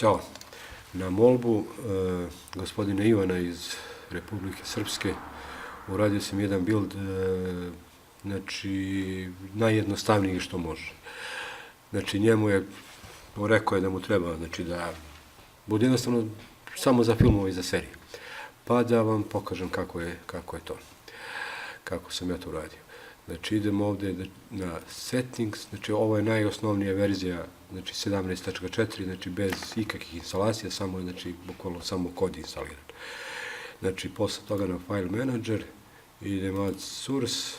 Ćao. Na molbu gospodina Ivana iz Republike Srpske uradio sam jedan build, znači, najjednostavniji što može. Znači, njemu je, rekao je da mu treba, znači, da bude jednostavno samo za filmove i za serije. Pa da vam pokažem kako je to, kako sam ja to uradio. Znači, idemo ovde na settings, znači, ovo je najosnovnija verzija, znači, 17.4, znači, bez ikakvih instalacija, samo, znači, bukvalno samo kod instaliran. Znači, posle toga na file manager, idemo add source,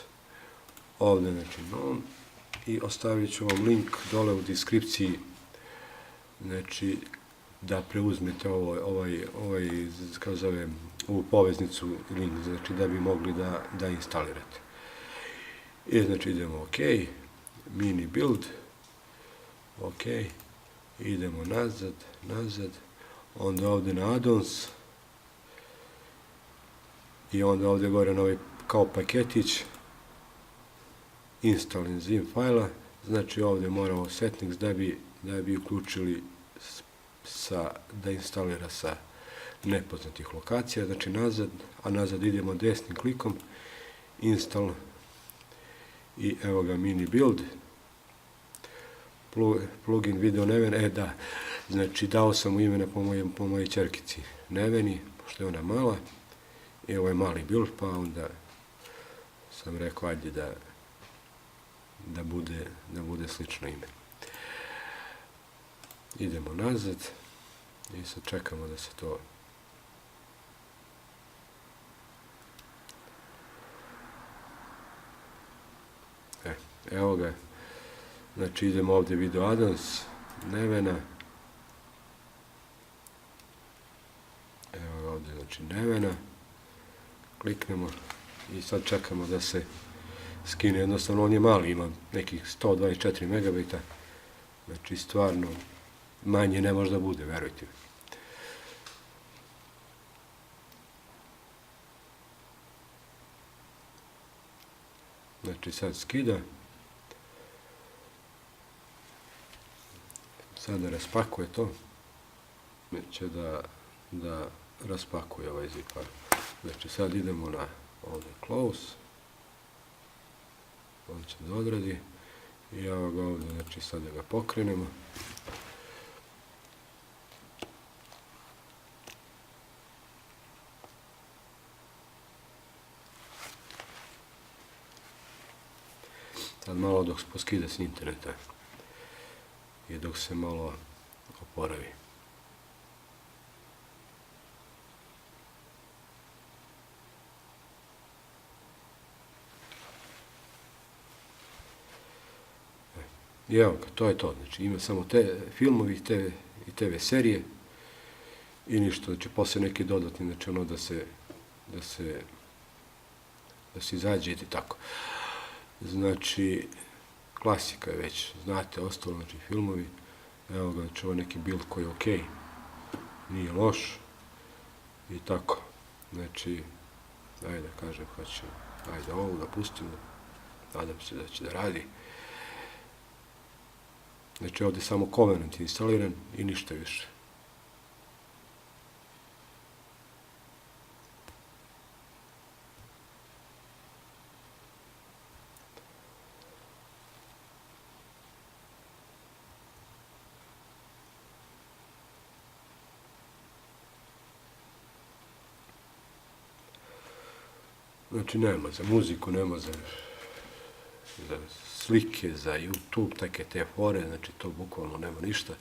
ovde, znači, no, i ostavit ću vam link dole u deskripciji, znači, da preuzmete kako zove, ovu poveznicu link, znači, da bi mogli da instalirate. I znači idemo OK, mini build, OK, idemo nazad, onda ovde na add-ons i onda ovde gore na ovaj kao paketić, install in zip fajla, znači ovde moramo settings da bi uključili da instalira sa nepoznatih lokacija, znači nazad, a nazad idemo desnim klikom, install, i evo ga mini build, plugin video Neven, da, znači dao sam mu imena po mojoj ćerkici Neveni, pošto je ona mala, i ovo je mali build, pa onda sam rekao ajde da bude slično ime. Idemo nazad i sad čekamo da se to evo ga, znači idemo ovde video add-ons, Nevena, evo ga ovde, znači Nevena, kliknemo i sad čekamo da se skine, jednostavno on je mali, ima nekih 124 megabita, znači stvarno manje ne može da bude, verujte mi. Znači sad skida, sada raspakuje to, će da raspakuje ovaj zip file. Znači sad idemo na ovde close, on će da odradi i evo ga ovde, znači sad da ga pokrenemo. Sad malo dok se poskida s interneta i dok se malo oporavi. I evo ga, to je to. Znači ima samo te filmovi i TV serije i ništa. Znači posle neki dodatni, znači ono da se izađe i tako. Znači, klasika je već, znate, ostalo, znači, filmovi, evo ga, znači, ovo neki build koji je okej, nije loš, i tako, znači, ajde da kažem, ajde ovo da pustimo, nadam se da će da radi. Znači, ovde je samo Covenant instaliran i ništa više. Znači, nema za muziku, nema za slike, za YouTube, take te fore, znači, to bukvalno nema ništa.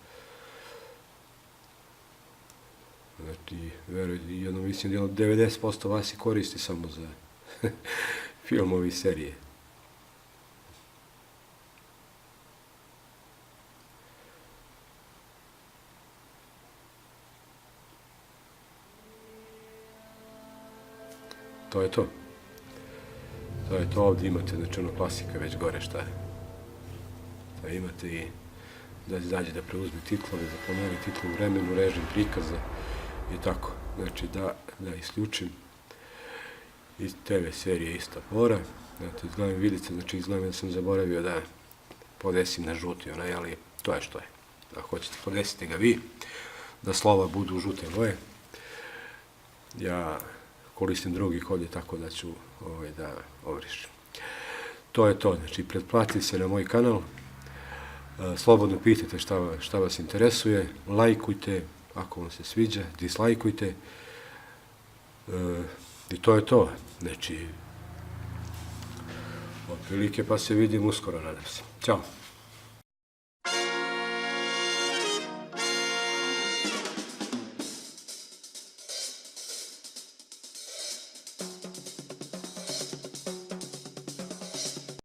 Znači, verujte, jedno mislim da 90% vas i koristi samo za filmovi i serije. To je to. To je to, ovdje imate, znači ono klasika već gore šta je. To imate i da izađe da preuzme titlove, da pomeri titlu u vremenu, režim prikaza i tako. Znači da isključim iz TV serije ista fora. Znate, izgledam vidite, znači izgledam da sam zaboravio da podesim na žuti onaj, ali to je što je. Ako hoćete, podesite ga vi. da slova budu žute boje. Ja koristim drugi kod, tako da ću da obrišem. To je to, znači pretplatite se na moj kanal, slobodno pitajte šta vas interesuje, lajkujte, ako vam se sviđa, dislajkujte, i to je to, znači, otprilike pa se vidim uskoro, nadam se. Ćao!